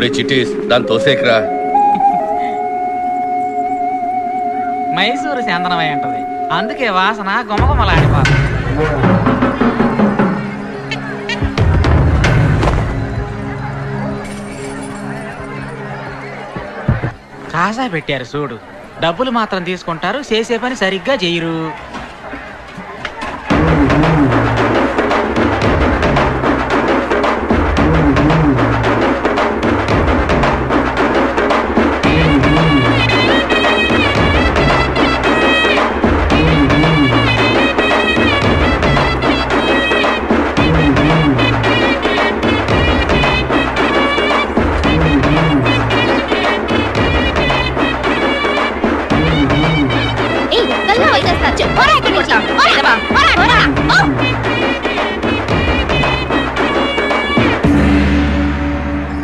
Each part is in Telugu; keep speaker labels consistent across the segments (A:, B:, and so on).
A: ఒరే చిట్టీస్ దాని తోసేకరా.
B: మైసూరు చందనమై ఉంటది, అందుకే వాసన గుమగుమలాడిపోతుంది. కాసా పెట్టారు చూడు, డబ్బులు మాత్రం తీసుకుంటారు, చేసే పని సరిగ్గా చేయరు.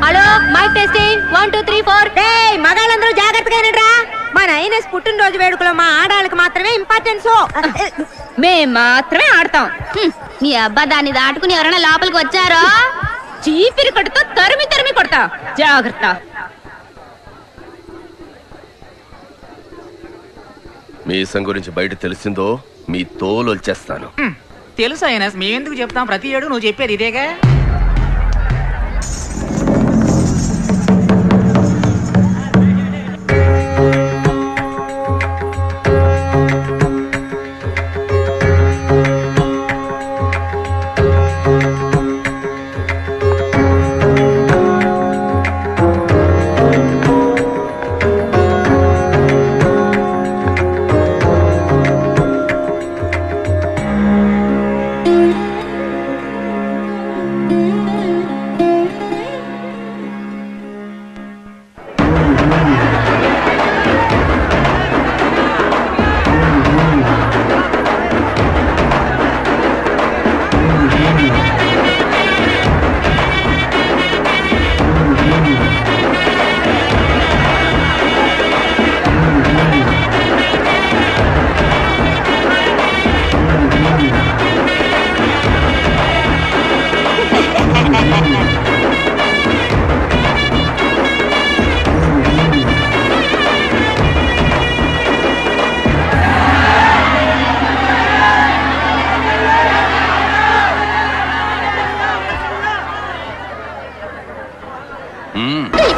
C: Hello, mic testing 1 2 3 4. మగాళ్ళందరూ జాగ్రత్తగా మా నైనస్ పుట్టినరోజు వేడుకలో మా ఆడాళ్ళకి మాత్రమే ఇంపార్టెన్స్. మేం మాత్రమే ఆడతాం.
D: నీ అబ్బా దాన్ని దాటుకుని ఎవరైనా లోపలికి వచ్చారో
C: చీపిరి కట్టుతో తరిమి తరిమి కొడతా, జాగ్రత్త.
A: మీసం గురించి బయట తెలిసిందో మీ తోలు వచ్చేస్తాను.
B: తెలుసు అయినా మేమెందుకు చెప్తాం, ప్రతి ఏడు నువ్వు చెప్పేది ఇదేగా.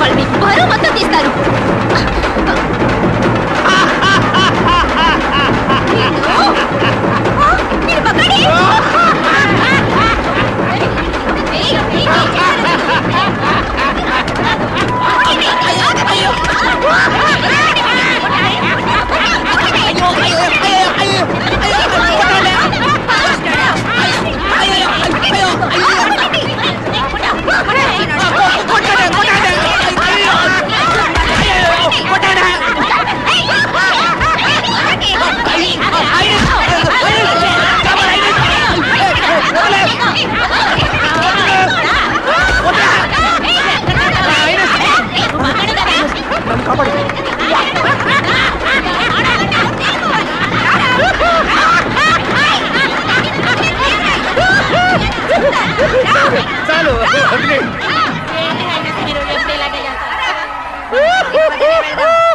D: వాళ్ళు మీకు బరువు మొత్తం తీస్తారు.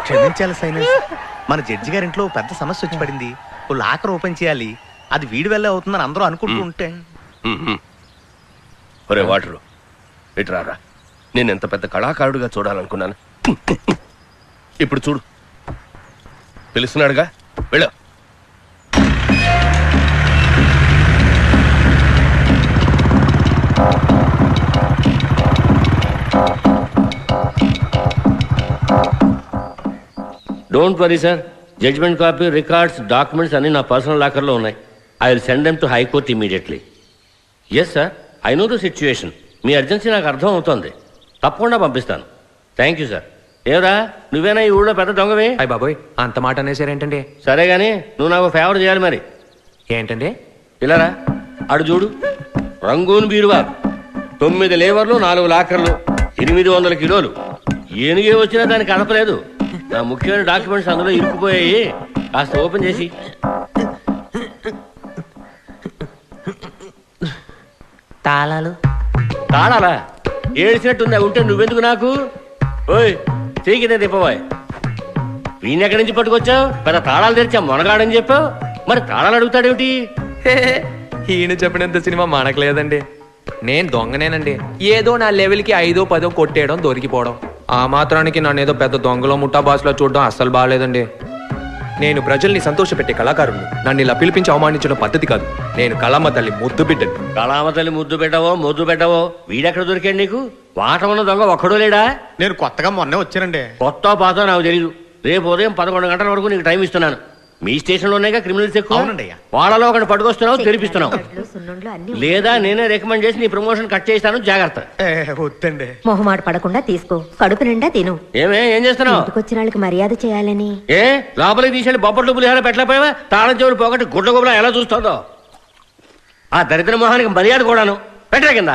E: క్షమించాలి సైనస్, మన జడ్జి గారింట్లో పెద్ద సమస్య వచ్చి పడింది. ఓ లాకర్ ఓపెన్ చేయాలి, అది వీడి వల్లే అవుతుందని అందరూ అనుకుంటూ ఉంటే.
A: ఒరే వాటరు ఇటు రారా, నేను ఎంత పెద్ద కళాకారుడిగా చూడాలనుకున్నాను. ఇప్పుడు చూడు, పిలుస్తున్నాడుగా, వెళ్ళు.
F: Don't worry sir, judgement copy, records, documents అన్నీ నా పర్సనల్ లాకర్లో ఉన్నాయి. I will send them to high court immediately. Yes sir, I know the situation. మీ అర్జెన్సీ నాకు అర్థం అవుతోంది. తప్పకుండా పంపిస్తాను. Thank you sir. ఏవరా, నువ్వేనా ఈ ఊళ్ళో పెద్ద దొంగవి?
G: అయ్య బాబోయ్, అంత మాట అనేసారేంటండి?
F: సరే కానీ నువ్వు నాకు ఫేవర్ చేయాలి మరి.
G: ఏంటండి?
F: ఇలారా, అడు చూడు, రంగూన్ బీరువా, 9 లేవర్లు, 4 లాకర్లు, 800 కిలోలు. ఏనుగే వచ్చినా దానికి కదపలేదు. నా ముఖ్యమైన డాక్యుమెంట్స్ అందులో ఇరుక్కుపోయాయి. కాస్త ఓపెన్ చేసి.
B: తాళాలు?
F: తాళాలా? ఏడ్చినట్టుందా? ఉంటే నువ్వెందుకు నాకు? ఓయ్ తీగితే తిప్పబోయ్. వీణ్ ఎక్కడి నుంచి పట్టుకొచ్చావు? పెద్ద తాళాలు తెరిచా మొనగాడని చెప్పావు, మరి తాళాలు అడుగుతాడేమిటి?
G: ఈయన చెప్పినంత సినిమా మనకలేదండి. నేను దొంగనేనండి. ఏదో నా లెవెల్కి 5, 10 కొట్టేయడం, దొరికిపోవడం. ఆ మాత్రానికి నన్ను ఏదో పెద్ద దొంగలో ముఠా బాస్లో చూడడం అస్సలు బాగాలేదండి. నేను ప్రజల్ని సంతోషపెట్టే కళాకారుణ్ణి. నన్ను ఇలా పిలిపించి అవమానించిన పద్ధతి కాదు. నేను కళామ తల్లి ముద్దు బిడ్డని.
F: కళామ తల్లి ముద్దు పెట్టవో మొద్దు పెట్టవో వీడెక్కడ దొరికాడు నీకు? వాట ఉన్న దొంగ ఒక్కడో లేడా?
E: నేను కొత్తగా మొన్నే వచ్చానండి.
F: కొత్త పాత నాకు తెలీదు. రేపు ఉదయం 11 గంటల వరకు నీకు టైం ఇస్తున్నాను. మీ స్టేషన్ లోనేగా క్రిమినల్స్ ఎక్కువ.
E: అవునండి.
F: వాళ్ళలో ఒకటి పట్టుకొస్తున్నావు, తెరిపిస్తున్నావు. లేదా నేనే రికమెండ్ చేసి నీ ప్రమోషన్ కట్ చేస్తాను, జాగ్రత్త.
E: వద్దండి.
C: మొహమాట పడకుండా తీసుకో, కడుపు నిండా తిను.
F: ఏం చేస్తున్నావు?
C: ఇంటికొచ్చిన వాళ్ళకి మర్యాద చేయాలని.
F: ఏ లోపలికి తీసేది బొప్పట్లు పులిహార పెట్టలేకపోయావా? తాళం చెవులు పోగొట్టి గుడ్ల గుబలా ఎలా చూస్తుందో ఆ దరిద్ర మొహానికి మర్యాద కూడాను. పెట్టరా కింద.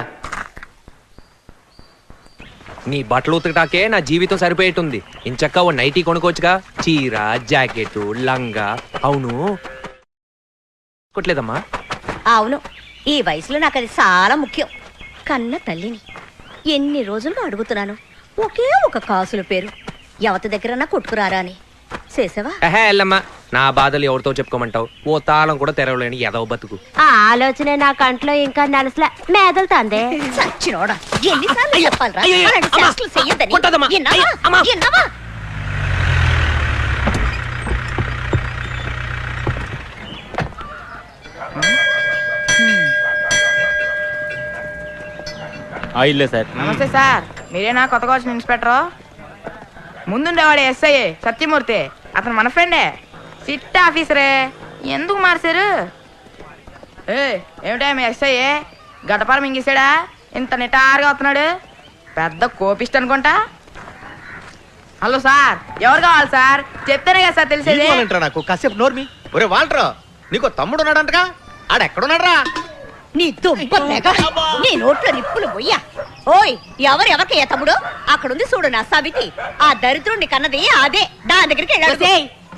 G: నీ బట్టలు ఉతకటాకే నా జీవితం సరిపోయేటుంది. ఇంచక్క ఓ నైటీ కొనుక్కోవచ్చుగా. చీర, జాకెట్, లంగా. అవును కొట్లేదమ్మా?
H: అవును, ఈ వయసులో నాకు అది చాలా ముఖ్యం. కన్న తల్లిని ఎన్ని రోజులుగా అడుగుతున్నాను, ఒకే ఒక కాసుల పేరు ఎవరి దగ్గర కొట్టుకురారా అని. చేసావా?
G: ఎల్లమ్మా, నా బాధలు ఎవరితో చెప్పుకోమంటావు? ఓ తాళం కూడా తెరవలేని ఎదవ బతుకు.
C: ఆ ఆలోచన నా కంట్లో ఇంకా నలసలా మేదలుతాందే.
H: సచ్చినోడా, ఎన్నిసార్లు చెప్పాలిరా?
G: అయ్యయ్యో,
H: అలాంటి
G: అమ్మా,
H: చేష్టలు చెయ్యొద్దని.
G: కొట్టొద్దమ్మా.
H: విన్నావా?
G: అయ్య, అమ్మా.
H: విన్నావా?
B: ఇల్లే సార్.
I: నమస్తే సార్, మీరేనా కొత్తగా వచ్చిన ఇన్స్పెక్టర్? ముందుండేవాడు ఎస్ఐ సత్యమూర్తి, అతను మన ఫ్రెండే, సిట్ ఆఫీసరే. ఎందుకు మార్చారు? ఏమిటా మీ ఎస్ఐ గడపారం మింగేశాడా? ఇంత నిటారుగా వస్తున్నాడు, పెద్ద కోపిస్ట్ అనుకుంటా. హలో సార్, ఎవరు కావాలి సార్? చెప్తేనే కదా సార్ తెలిసేది.
E: నాకు కాసేపు నోర్మి. ఒరే వాల్టర్, నీకు తమ్ముడు ఉన్నాడంటగా, ఆడెక్కడున్నాడ్రా?
H: నీ దుబ్బ తెగ, నీ నోట్లో నిప్పులు పోయ్యా. ఓయ్, ఎవరికి ఏ తమ్ముడు? అక్కడుంది చూడు నా సవితి. ఆ దరిద్రుణ్ణి కన్నది అదే. దాని దగ్గరికి వెళ్ళాడు.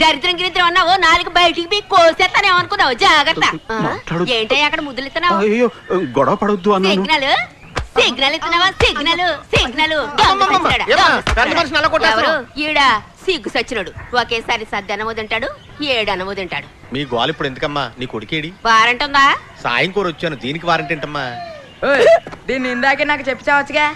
D: దరిద్రం గిరిద్రం అన్నావు, నాలుగు బయటికి కోసేస్తానేమనుకున్నావు, జాగ్రత్త. ఏంటయ్యా అక్కడ ముద్దులు ఇస్తున్నావు?
E: గొడవ పడొద్దు అన్నాను.
D: సిగ్నల్ ఇస్తున్నావా? సిగ్నల్ ఎవరు? ఈడా సిగ్గు సచ్చినోడు. ఒకేసారి సద్దనమో తింటాడు, 7 అనమో తింటాడు.
E: మీ గోల్ ఇప్పుడు ఎందుకమ్మా? నీ కొడుకేడి?
D: వారంట్ ఉందా?
E: సాయం కూర వచ్చాను, దీనికి వారంటీ ఏంటమ్మా?
I: దీన్ని ఇందాకే నాకు చెప్పావచ్చుగా.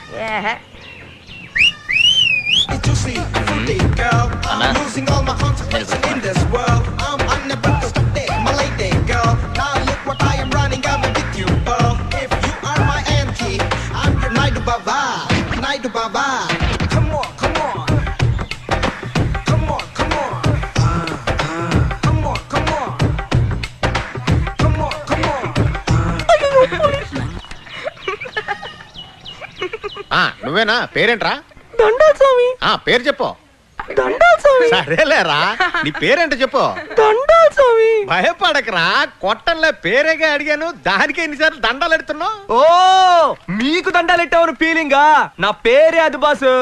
E: నువ్వేనా? పేరేంట్రా?
I: దండాల్ స్వామి.
E: పేరు చెప్పు.
I: దండాల్ స్వామి.
E: సరేలేరా, నీ పేరేంటో చెప్పు.
I: దండాల్ స్వామి.
E: భయపడకరా, కొట్టంలో పేరేగా అడిగాను, దానికి ఎన్నిసార్లు దండాలు ఎడుతున్నావు?
J: ఓ, మీకు దండాలు ఎట్టావని ఫీలింగా? నా పేరే అది బాసు.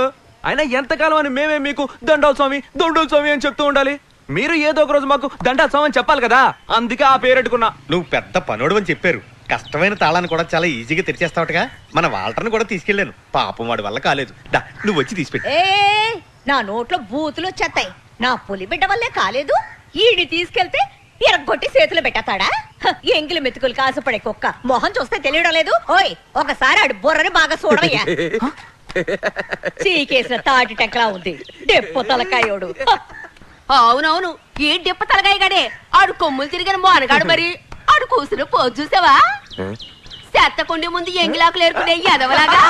J: అయినా ఎంతకాలం అని మేమే మీకు దండాల్ స్వామి అని చెప్తూ ఉండాలి? మీరు ఏదో ఒక రోజు మాకు దండాల్ స్వామి అని చెప్పాలి కదా, అందుకే ఆ పేరు పెట్టుకున్నా.
E: నువ్వు పెద్ద పనోడు అని చెప్పారు. కష్టమైన తాళాన్ని కూడా చాలా ఈజీగా తెరిచేస్తావుగా. మన వాల్టర్ని కూడా తీసుకెళ్ళాను, పాపం వాడి వల్ల కాలేదు. నువ్వు వచ్చి తీసిపెట్టి.
H: నా నోట్లో బూతులు వచ్చేస్తాయి. నా పులి బిడ్డ వల్లే కాలేదు, ఈడిని తీసుకెళ్తే ఎరగొట్టి చేతులు పెట్టేస్తాడా? ఎంగిలి మెతుకులు కాసుపడే కుక్క మొహం చూస్తే తెలియడం లేదు. ఓయ్, ఒకసారి ఆడు బుర్రని బాగా చూడవయ్యా. చీకేసిన తాటి టెంకలా ఉంది, డెప్పు తలకాయోడు.
D: అవునవును, ఏ డిప్ప తలగాయ గడే ఆడు కొమ్ములు తిరిగిన మోనగాడు. మరి ఆడు కూసిన పోజు చూసావా? చెత్తకుండి ముందు ఎంగిలాకులు ఏరుకునే ఎదవలాగా.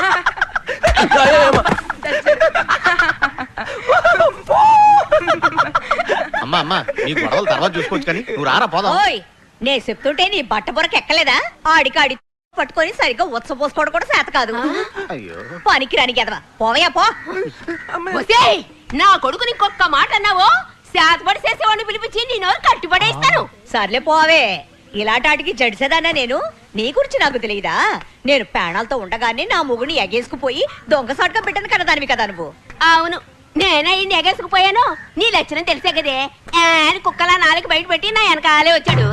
E: అమ్మా నీ గొడవలు తర్వాత చూసుకోవచ్చు, కానీ నువ్వు రారా పోదాం.
H: ఓయ్, నే చెప్తుంటే నీ బట్ట బుర్రకు ఎక్కలేదా? ఆడికాడి పట్టుకొని సరిగ్గా ఉత్సపోసుకోవడం కూడా చేత కాదు. పనికి రాని ఎదవా, పోవయ్యా పో.
D: నా కొడుకుని ఇంకొక్క మాట అన్నావో శాతపడి చేసేవాడిని పిలిపించి నేను కట్టుబడేస్తాను.
H: సర్లే పోవే, ఇలాంటాటికి జడిసేదానా నేను? నీ గురించి నాకు తెలియదా? నేను ప్రాణాలతో ఉండగానే నా మొగుని ఎగేసుకుపోయి దొంగసాటుగా పెట్టను కదా దానివి కదా నువ్వు.
D: అవును, నేనే ఇన్ని ఎగేసుకుపోయాను. నీ లక్షణం తెలిసే కదే. కుక్కలా 4 బయట పెట్టి నా వెనకాలే వచ్చాడు.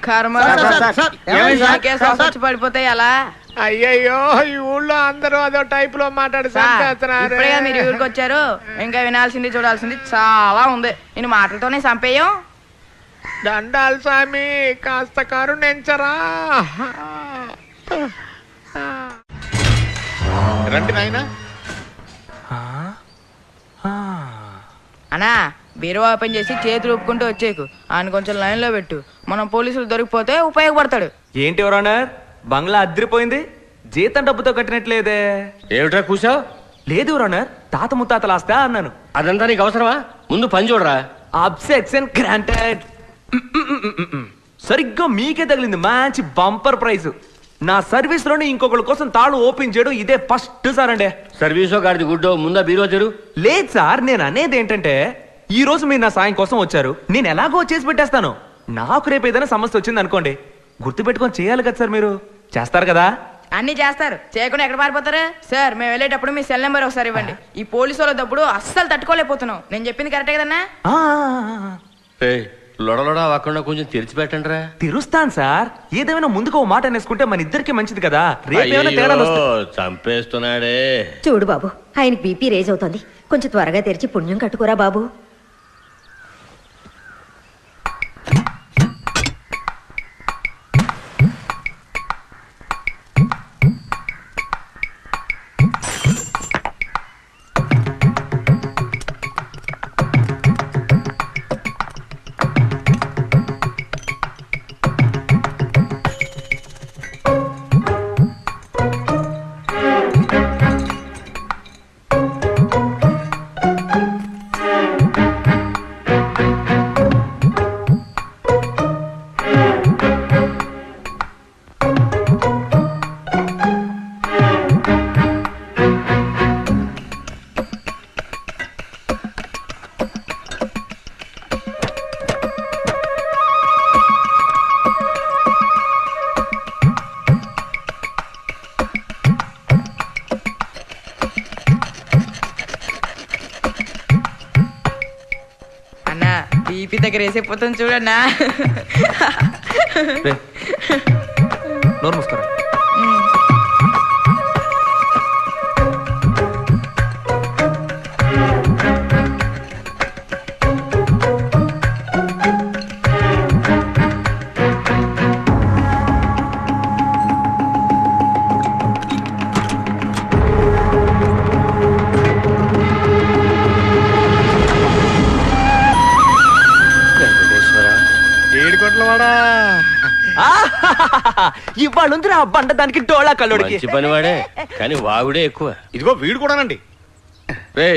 I: కర్మ వచ్చి పడిపోతాయి అలా.
G: అయ్యయ్యో ఈ ఊళ్ళో అందరూ అదో టైప్ లో మాట్లాడి
I: ఇప్పుడే మీరు ఊరికి వచ్చారు, ఇంకా వినాల్సింది చూడాల్సింది చాలా ఉంది. నేను మాటలతోనే చంపేయం.
G: దండాలు స్వామి, కాస్త కరుణించరా.
E: రండి నాయనా.
I: అన్నా బీరువా ఓపెన్ చేసి చేతులు ఊపుకుంటూ వచ్చేకు. ఆయన కొంచెం లైన్ లో పెట్టు, మనం పోలీసులు దొరికిపోతే ఉపయోగపడతాడు.
J: ఏంటి ఎవరన్నారు? బంగ్లా అద్దరిపోయింది, జీతం డబ్బుతో కట్టినట్లేదే.
F: ఏమిట్రా కూసావు?
J: లేదు ఎవరన్నారు, తాత ముత్తాతలు ఆస్తా అన్నాను.
F: అదంతా నీకు అవసరమా? ముందు పని చూడరా.
J: అబ్సెక్షన్ గ్రాంటెడ్. సరిగ్గా మీకే తగిలింది మంచి బంపర్ ప్రైజ్. నా సర్వీస్ లోనే ఇంకొకరి కోసం తాళు ఓపెన్ చేయడం ఇదే ఫస్ట్ సార్ అండి.
F: సర్వీసో గాడిది గుడ్డో, ముందా బీరో తెరు.
J: లేదు సార్, నేను అనేది ఏంటంటే ఈ రోజు మీరు నా సాయం కోసం వచ్చారు, నేను ఎలాగో చేసి పెట్టేస్తాను. నాకు రేపు ఏదైనా సమస్య వచ్చింది అనుకోండి, గుర్తు పెట్టుకొని చేయాలి కదా సార్. మీరు చేస్తారు కదా?
I: అన్ని చేస్తారు, చేయకుండా ఎక్కడ పారిపోతారు సార్? మేము వెళ్ళేటప్పుడు మీ సెల్ నెంబర్ ఒకసారి ఇవ్వండి. ఈ పోలీసు వాళ్ళ దప్పుడు అస్సలు తట్టుకోలేకపోతున్నాం. నేను చెప్పింది కరెక్టే కదన్నా?
F: లొడలొడ అవ్వకుండా కొంచెం తెరిచిపెట్టండి రా.
J: తెరుస్తాను సార్, ఏదేమైనా ముందుకు ఓ మాట అనేసుకుంటే మన ఇద్దరికి మంచిది కదా. రేపు తేడాలు వస్తాయి.
F: చంపేస్తున్నాడే.
C: చూడు బాబు, ఆయనకి బీపీ రేజ్ అవుతుంది, కొంచెం త్వరగా తెరిచి పుణ్యం కట్టుకోరా బాబు.
I: బీపీ దగ్గర వేసేపోతాను చూడన్నా.
J: నోరు మూసుకోరా. ఇవాళ ఉంది ఆ బండ దానికి డోళా కల్లుడికి.
F: మంచి పని వాడే, కానీ వాగుడే ఎక్కువ.
E: ఇదిగో వీడు కూడానండి.
F: రే,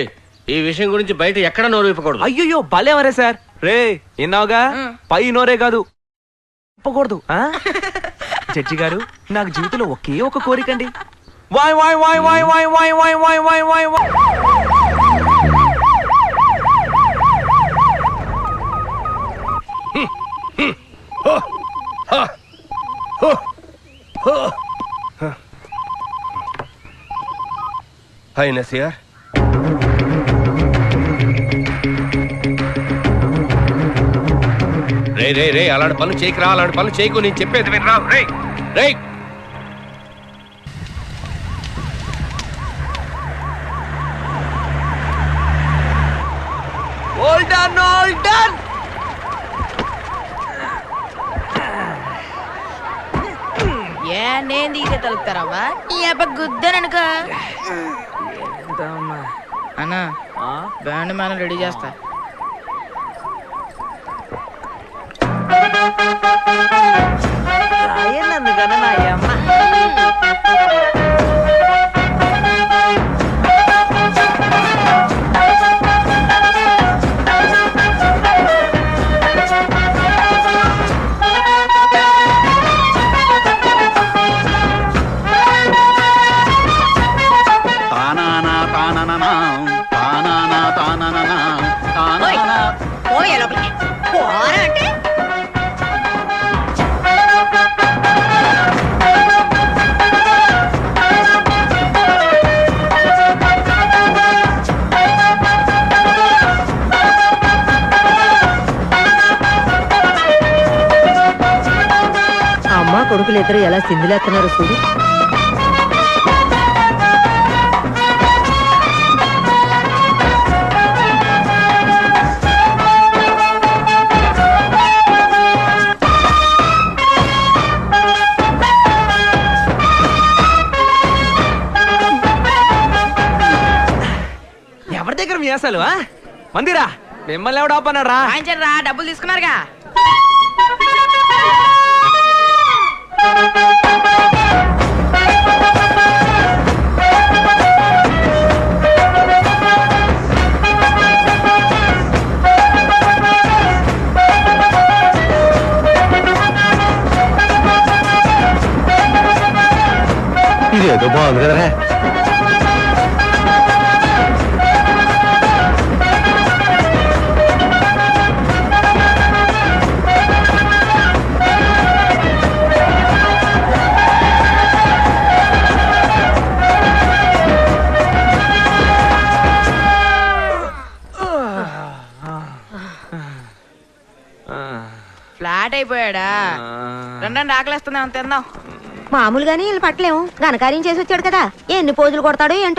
F: ఈ విషయం గురించి బయట ఎక్కడ నోరు విప్పకూడదు.
J: అయ్యో భలేవరే సార్. రే విన్నావుగా, పై నోరే కాదు విప్పకూడదు. జడ్జి గారు, నాకు జీవితంలో ఒకే ఒక కోరికండి. వాయ్ వాయ్ వాయ్ వాయ్ వాయ్ వాయ్ వాయ్ వాయ్ వాయ్ వాయ్ వాయ్.
A: హాయ్ నసియర్. రే రే రే, అలాంటి పనులు చేయకురా, అలాంటి పనులు చేయకు, నేను చెప్పేది వినరా. రే రే,
J: All done, all done.
I: ఏ నేను దిగితే తలుపుతారావా? ఈ అబ్బ గుద్దననుకో. అన్నా బ్యాండ్ మనం రెడీ చేస్తా.
C: కొడుకులు ఇద్దరు ఎలా సింధులేస్తున్నారు చూడు.
J: ఎవరి దగ్గర మీ అసలు మందిరా మిమ్మల్ని ఎవడు ఆపన్నాడు రా?
I: వాయించండి రా, డబ్బులు తీసుకున్నారుగా.
E: ఇదేదో బాగుంది కదరా.
I: ఫ్లాట్ అయిపోయాడా? రెండండి ఆకలిస్తుందేమో తిందాం.
C: మామూలుగానే వీళ్ళు పట్టలేము, ఘనకార్యం చేసి వచ్చాడు కదా, ఎన్ని పోజులు కొడతాడో ఏంటో.